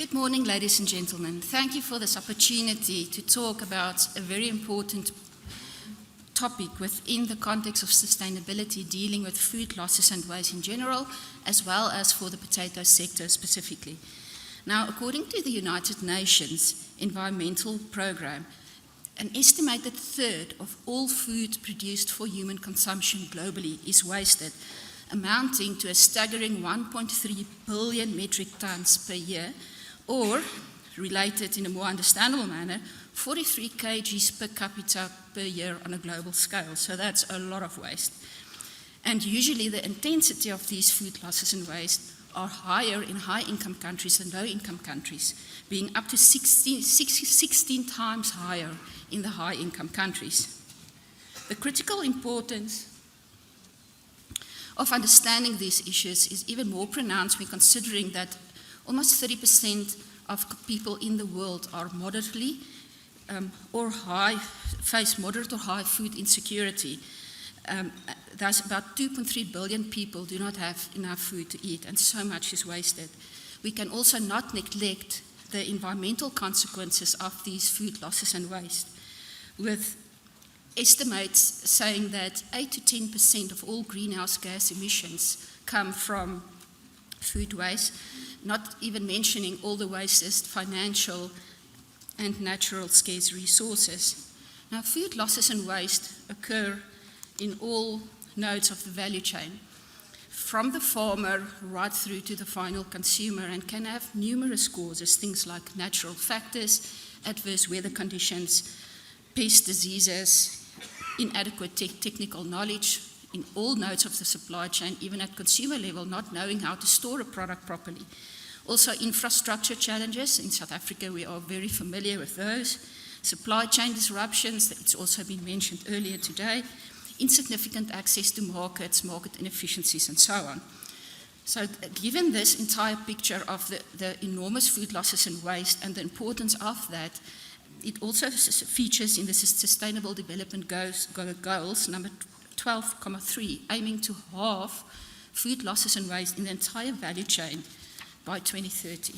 Good morning, ladies and gentlemen. Thank you for this opportunity to talk about a very important topic within the context of sustainability, dealing with food losses and waste in general, as well as for the potato sector specifically. Now, according to the United Nations Environmental Programme, an estimated third of all food produced for human consumption globally is wasted, amounting to a staggering 1.3 billion metric tons per year, or, related in a more understandable manner, 43 kgs per capita per year on a global scale. So that's a lot of waste. And usually the intensity of these food losses and waste are higher in high-income countries than low-income countries, being up to 16 times higher in the high-income countries. The critical importance of understanding these issues is even more pronounced when considering that almost 30% of people in the world are moderately face moderate or high food insecurity. Thus, about 2.3 billion people do not have enough food to eat, and so much is wasted. We can also not neglect the environmental consequences of these food losses and waste, with estimates saying that 8 to 10% of all greenhouse gas emissions come from food waste, not even mentioning all the wasted financial and natural scarce resources. Now, food losses and waste occur in all nodes of the value chain, from the farmer right through to the final consumer, and can have numerous causes, things like natural factors, adverse weather conditions, pest diseases, inadequate technical knowledge in all nodes of the supply chain, even at consumer level, not knowing how to store a product properly. Also, infrastructure challenges. In South Africa, we are very familiar with those. Supply chain disruptions, it's also been mentioned earlier today. Insignificant access to markets, market inefficiencies, and so on. So, given this entire picture of the enormous food losses and waste and the importance of that, it also features in the Sustainable Development Goals, number 12.3, aiming to halve food losses and waste in the entire value chain by 2030.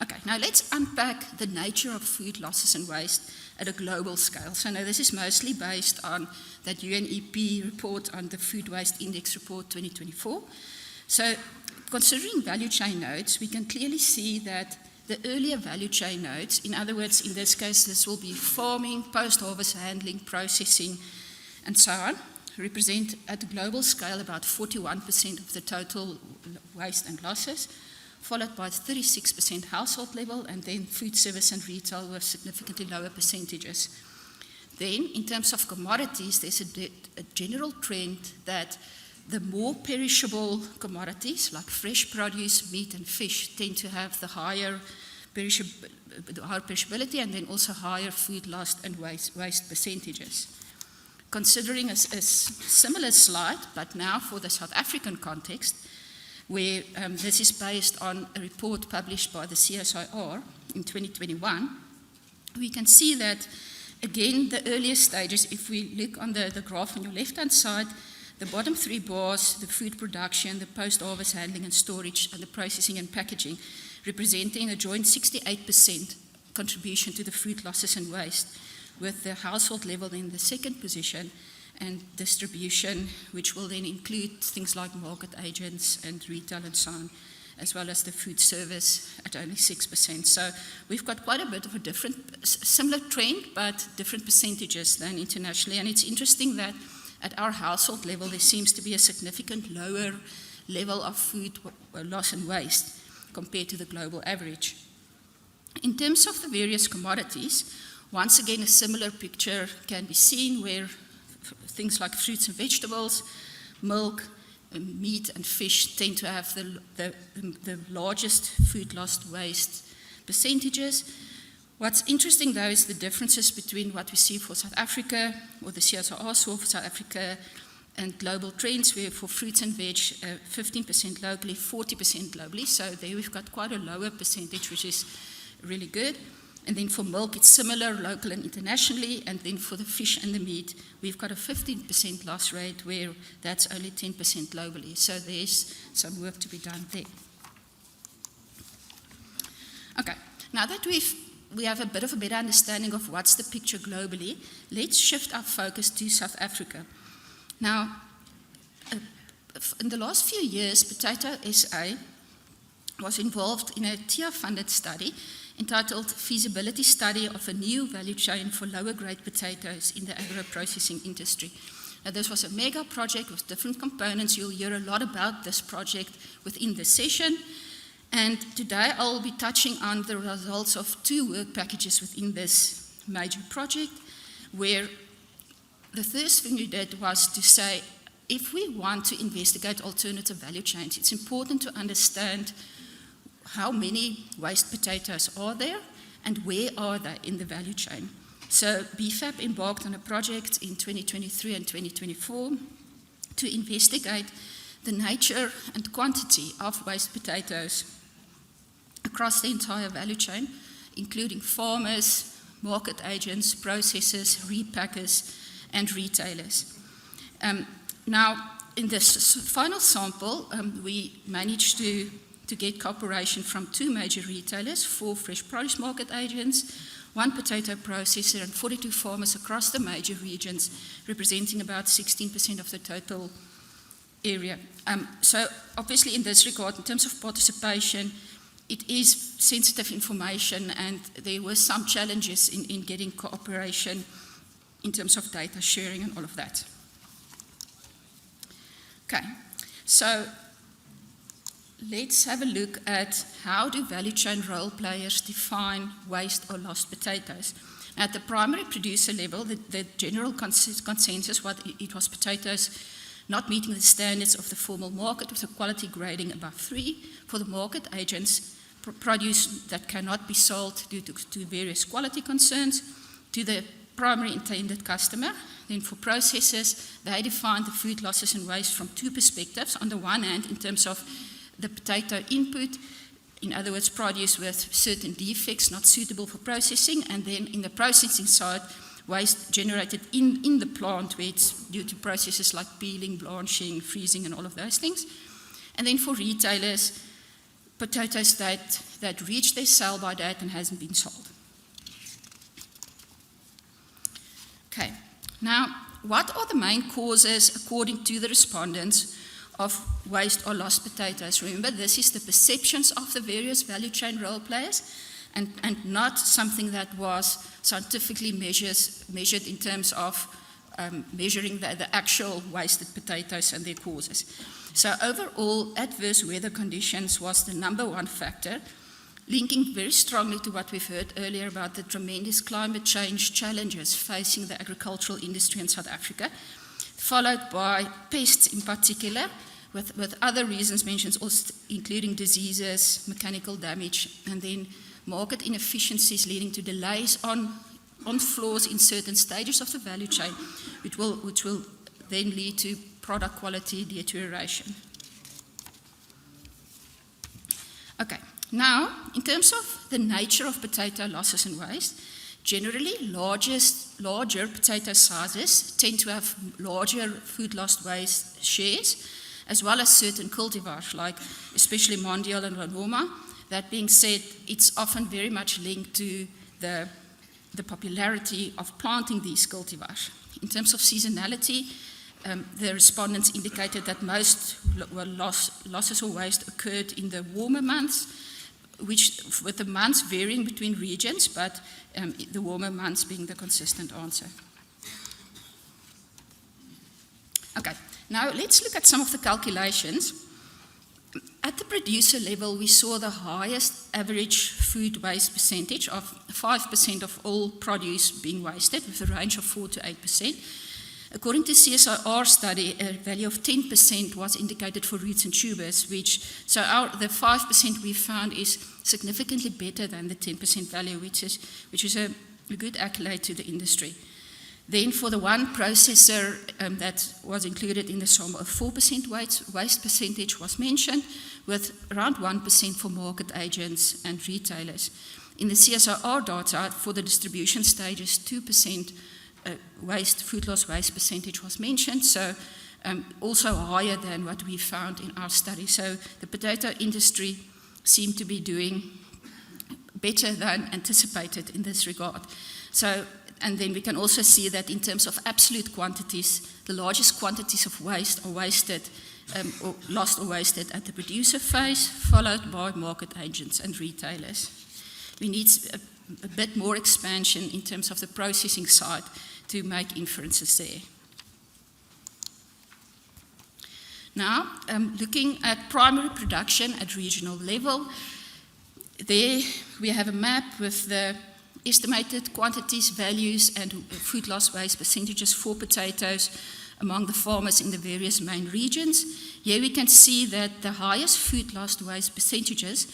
Okay, now let's unpack the nature of food losses and waste at a global scale. So now this is mostly based on that UNEP report on the Food Waste Index Report 2024. So considering value chain nodes, we can clearly see that the earlier value chain nodes, in other words, in this case, this will be farming, post-harvest handling, processing, and so on, represent at a global scale about 41% of the total waste and losses, followed by 36% household level, and then food service and retail with significantly lower percentages. Then, in terms of commodities, there's a general trend that the more perishable commodities, like fresh produce, meat, and fish, tend to have the higher perishability and then also higher food loss and waste percentages. Considering a similar slide, but now for the South African context, where this is based on a report published by the CSIR in 2021, we can see that, again, the earlier stages, if we look on the graph on your left-hand side, the bottom three bars, the food production, the post-harvest handling and storage, and the processing and packaging, representing a joint 68% contribution to the food losses and waste, with the household level in the second position, and distribution, which will then include things like market agents and retail and so on, as well as the food service at only 6%. So we've got quite a bit of a similar trend, but different percentages than internationally. And it's interesting that at our household level, there seems to be a significant lower level of food loss and waste compared to the global average. In terms of the various commodities, once again, a similar picture can be seen where things like fruits and vegetables, milk, meat, and fish tend to have the largest food loss waste percentages. What's interesting, though, is the differences between what we see for South Africa, or the CSIR saw for South Africa, and global trends, where for fruits and veg, 15% locally, 40% globally. So there we've got quite a lower percentage, which is really good. And then for milk, it's similar, local and internationally. And then for the fish and the meat, we've got a 15% loss rate, where that's only 10% globally. So there's some work to be done there. Now that we have a bit of a better understanding of what's the picture globally, let's shift our focus to South Africa. Now, in the last few years, Potato SA was involved in a TIA-funded study entitled Feasibility Study of a New Value Chain for Lower Grade Potatoes in the Agro-Processing Industry. Now, this was a mega project with different components. You'll hear a lot about this project within this session. And today I'll be touching on the results of 2 work packages within this major project, where the first thing we did was to say, if we want to investigate alternative value chains, it's important to understand how many waste potatoes are there and where are they in the value chain. So BFAP embarked on a project in 2023 and 2024 to investigate the nature and quantity of waste potatoes across the entire value chain, including farmers, market agents, processors, repackers, and retailers. Now, in this final sample, we managed to get cooperation from 2 major retailers, 4 fresh produce market agents, 1 potato processor, and 42 farmers across the major regions, representing about 16% of the total area. So obviously in this regard, in terms of participation, it is sensitive information, and there were some challenges in getting cooperation in terms of data sharing and all of that. Okay, so let's have a look at how do value chain role players define waste or lost potatoes. At the primary producer level, the general consensus was it was potatoes not meeting the standards of the formal market with a quality grading above 3. For the market agents, produce that cannot be sold due to various quality concerns to the primary intended customer. Then for processors, they define the food losses and waste from 2 perspectives. On the one hand, in terms of the potato input, in other words, produce with certain defects not suitable for processing, and then in the processing side, waste generated in the plant where it's due to processes like peeling, blanching, freezing, and all of those things. And then for retailers, potatoes that reach their sell-by date and hasn't been sold. Okay, now what are the main causes, according to the respondents, of waste or lost potatoes? Remember, this is the perceptions of the various value chain role players, and not something that was scientifically measured in terms of measuring the actual wasted potatoes and their causes. So overall, adverse weather conditions was the number 1 factor, linking very strongly to what we've heard earlier about the tremendous climate change challenges facing the agricultural industry in South Africa, followed by pests in particular, with other reasons mentioned, also including diseases, mechanical damage, and then market inefficiencies leading to delays on floors in certain stages of the value chain, which will then lead to product quality deterioration. Okay, now in terms of the nature of potato losses and waste, generally larger potato sizes tend to have larger food lost waste shares, as well as certain cultivars, like especially Mondial and Ranoma. That being said, it's often very much linked to the popularity of planting these cultivars. In terms of seasonality, the respondents indicated that most losses or waste occurred in the warmer months, which with the months varying between regions, but the warmer months being the consistent answer. Okay, now let's look at some of the calculations. At the producer level, we saw the highest average food waste percentage of 5% of all produce being wasted, with a range of 4 to 8%. According to CSIR study, a value of 10% was indicated for roots and tubers, the 5% we found is significantly better than the 10% value, which is a good accolade to the industry. Then for the one processor that was included in the sample, a 4% waste percentage was mentioned, with around 1% for market agents and retailers. In the CSIR data, for the distribution stages, 2% food loss waste percentage was mentioned, so also higher than what we found in our study. So the potato industry seemed to be doing better than anticipated in this regard. So, and then we can also see that in terms of absolute quantities, the largest quantities of waste are wasted or lost or wasted at the producer phase, followed by market agents and retailers. We need a bit more expansion in terms of the processing side to make inferences there. Now, looking at primary production at regional level, there we have a map with the estimated quantities, values, and food loss waste percentages for potatoes among the farmers in the various main regions. Here we can see that the highest food loss waste percentages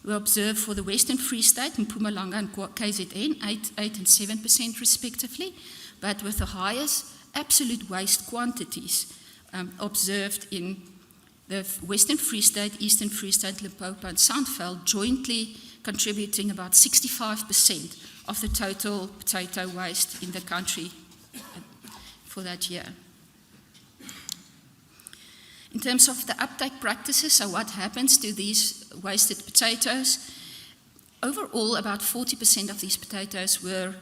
were observed for the Western Free State, Mpumalanga and KZN, 8 and 7% respectively, but with the highest absolute waste quantities observed in the Western Free State, Eastern Free State, Limpopo and Sandveld, jointly contributing about 65% of the total potato waste in the country for that year. In terms of the uptake practices, so what happens to these wasted potatoes? Overall, about 40% of these potatoes were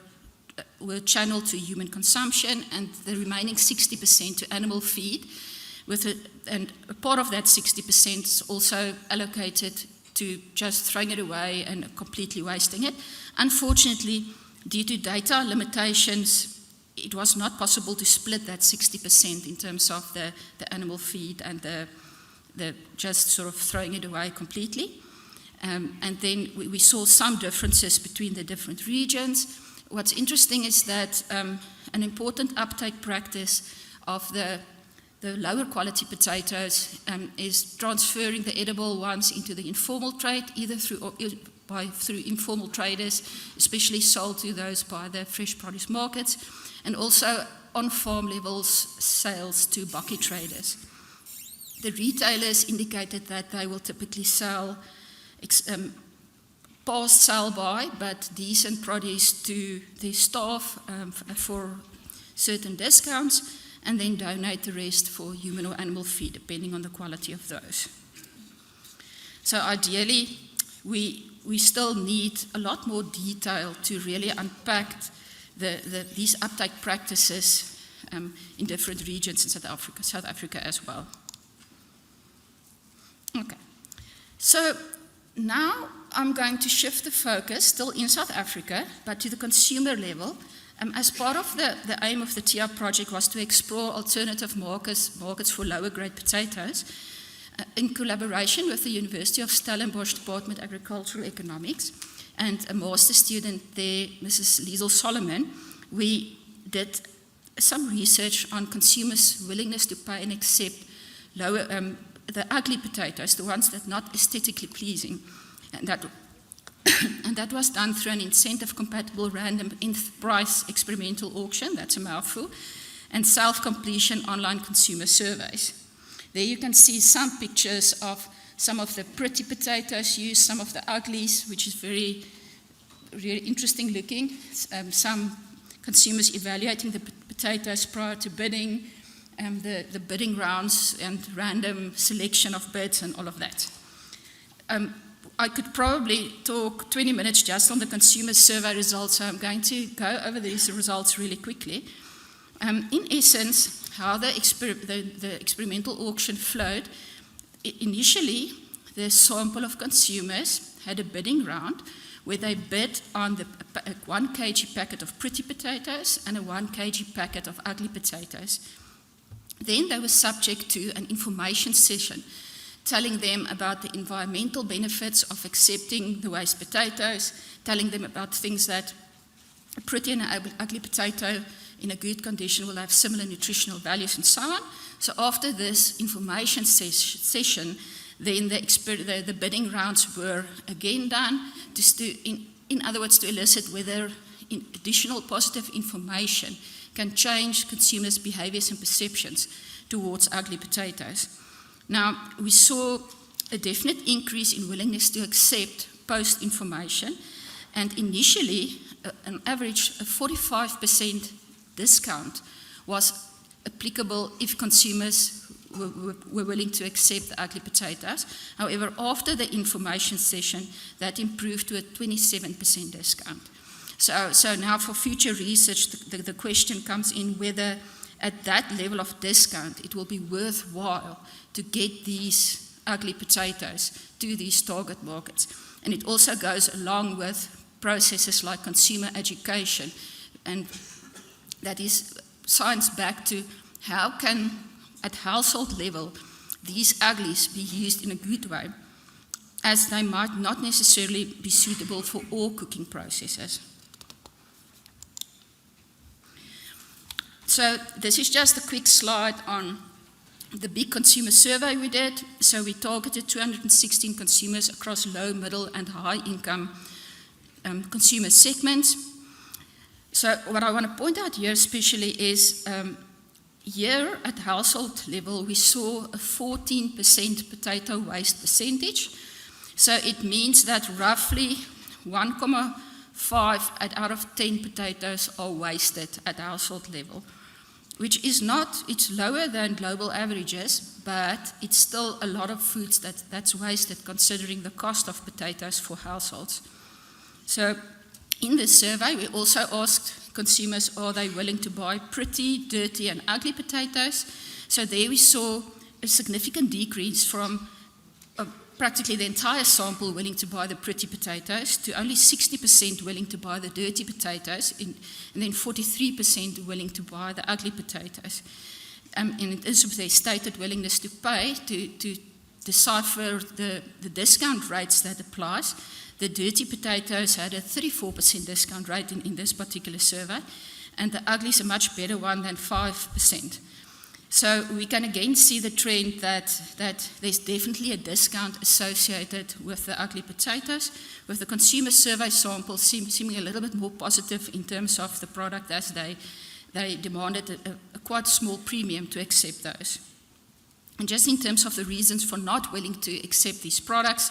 channeled to human consumption, and the remaining 60% to animal feed, and a part of that 60% is also allocated to just throwing it away and completely wasting it. Unfortunately, due to data limitations, it was not possible to split that 60% in terms of the animal feed and the just sort of throwing it away completely. And then we saw some differences between the different regions. What's interesting is that an important uptake practice of the lower quality potatoes is transferring the edible ones into the informal trade, either through informal traders, especially sold to those by the fresh produce markets, and also on farm levels sales to bakkie traders. The retailers indicated that they will typically sell past sell-by, but decent produce to their staff for certain discounts, and then donate the rest for human or animal feed, depending on the quality of those. So ideally, we still need a lot more detail to really unpack these uptake practices in different regions in South Africa as well. Okay, so now I'm going to shift the focus, still in South Africa, but to the consumer level. As part of the aim of the TIA project was to explore alternative markets for lower grade potatoes. In collaboration with the University of Stellenbosch Department of Agricultural Economics and a master student there, Mrs. Liesel Solomon, we did some research on consumers' willingness to pay and accept lower, the ugly potatoes, the ones that are not aesthetically pleasing, and that was done through an incentive-compatible random price experimental auction, that's a mouthful, and self-completion online consumer surveys. There you can see some pictures of some of the pretty potatoes used, some of the uglies, which is very interesting looking. Some consumers evaluating the potatoes prior to bidding, the bidding rounds and random selection of bids and all of that. I could probably talk 20 minutes just on the consumer survey results, so I'm going to go over these results really quickly. In essence, how the experimental auction flowed, initially the sample of consumers had a bidding round where they bid on the 1 kg packet of pretty potatoes and a 1 kg packet of ugly potatoes. Then they were subject to an information session telling them about the environmental benefits of accepting the waste potatoes, telling them about things that a pretty and an ugly potato in a good condition will have similar nutritional values and so on. So after this information session, then the bidding rounds were again done, in other words, to elicit whether additional positive information can change consumers' behaviors and perceptions towards ugly potatoes. Now, we saw a definite increase in willingness to accept post-information, and initially, an average of 45% discount was applicable if consumers were willing to accept the ugly potatoes. However, after the information session, that improved to a 27% discount. So now for future research, the question comes in whether at that level of discount, it will be worthwhile to get these ugly potatoes to these target markets. And it also goes along with processes like consumer education, and that is science back to how can, at household level, these uglies be used in a good way, as they might not necessarily be suitable for all cooking processes. So this is just a quick slide on the big consumer survey we did. So we targeted 216 consumers across low, middle, and high income consumer segments. So what I want to point out here especially is here at household level, we saw a 14% potato waste percentage. So it means that roughly 1.5 out of 10 potatoes are wasted at household level, which is not, it's lower than global averages, but it's still a lot of foods that's wasted considering the cost of potatoes for households. So in this survey, we also asked consumers, are they willing to buy pretty, dirty, and ugly potatoes? So there we saw a significant decrease from practically the entire sample willing to buy the pretty potatoes to only 60% willing to buy the dirty potatoes, and then 43% willing to buy the ugly potatoes. And in terms of their stated willingness to pay, to decipher the discount rates that applies, the dirty potatoes had a 34% discount rate in this particular survey, and the ugly is a much better one than 5%. So we can again see the trend that there's definitely a discount associated with the ugly potatoes, with the consumer survey sample seeming a little bit more positive in terms of the product, as they demanded a quite small premium to accept those. And just in terms of the reasons for not willing to accept these products,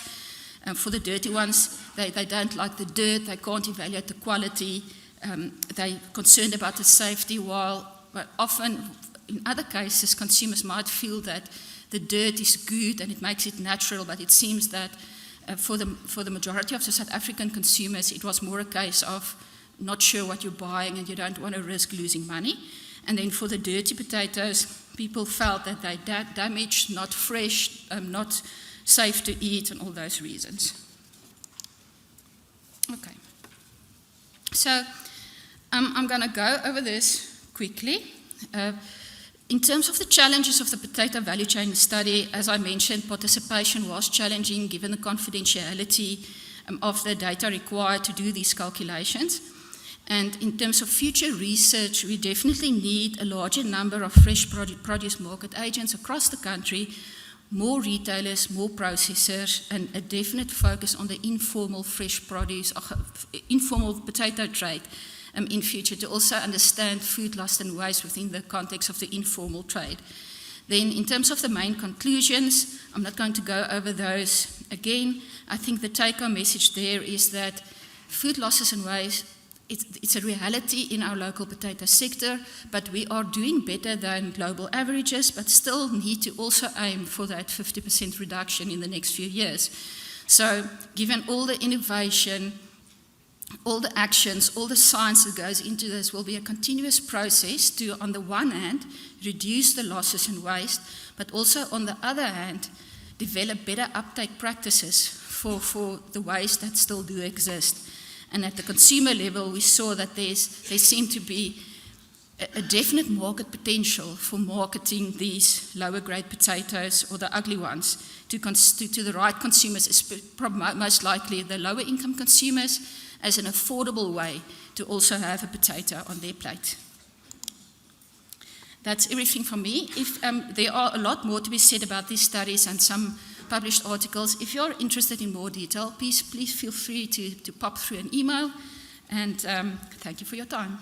for the dirty ones, they don't like the dirt, they can't evaluate the quality, they're concerned about the safety, while often in other cases, consumers might feel that the dirt is good and it makes it natural, but it seems that for the majority of the South African consumers, it was more a case of not sure what you're buying and you don't want to risk losing money. And then for the dirty potatoes, people felt that they damaged, not fresh, not safe to eat, and all those reasons. Okay. So I'm going to go over this quickly. In terms of the challenges of the potato value chain study, as I mentioned, participation was challenging given the confidentiality of the data required to do these calculations. And in terms of future research, we definitely need a larger number of fresh produce market agents across the country, more retailers, more processors, and a definite focus on the informal fresh produce, informal potato trade in future, to also understand food loss and waste within the context of the informal trade. Then in terms of the main conclusions, I'm not going to go over those again. I think the take-home message there is that food losses and waste, it's a reality in our local potato sector, but we are doing better than global averages, but still need to also aim for that 50% reduction in the next few years. So given all the innovation, all the actions, all the science that goes into this will be a continuous process to, on the one hand, reduce the losses and waste, but also on the other hand, develop better uptake practices for the waste that still do exist. And at the consumer level, we saw that there seemed to be a definite market potential for marketing these lower grade potatoes, or the ugly ones, to the right consumers, most likely the lower income consumers, as an affordable way to also have a potato on their plate. That's everything from me. If there are a lot more to be said about these studies and some published articles, if you're interested in more detail, please feel free to pop through an email, and thank you for your time.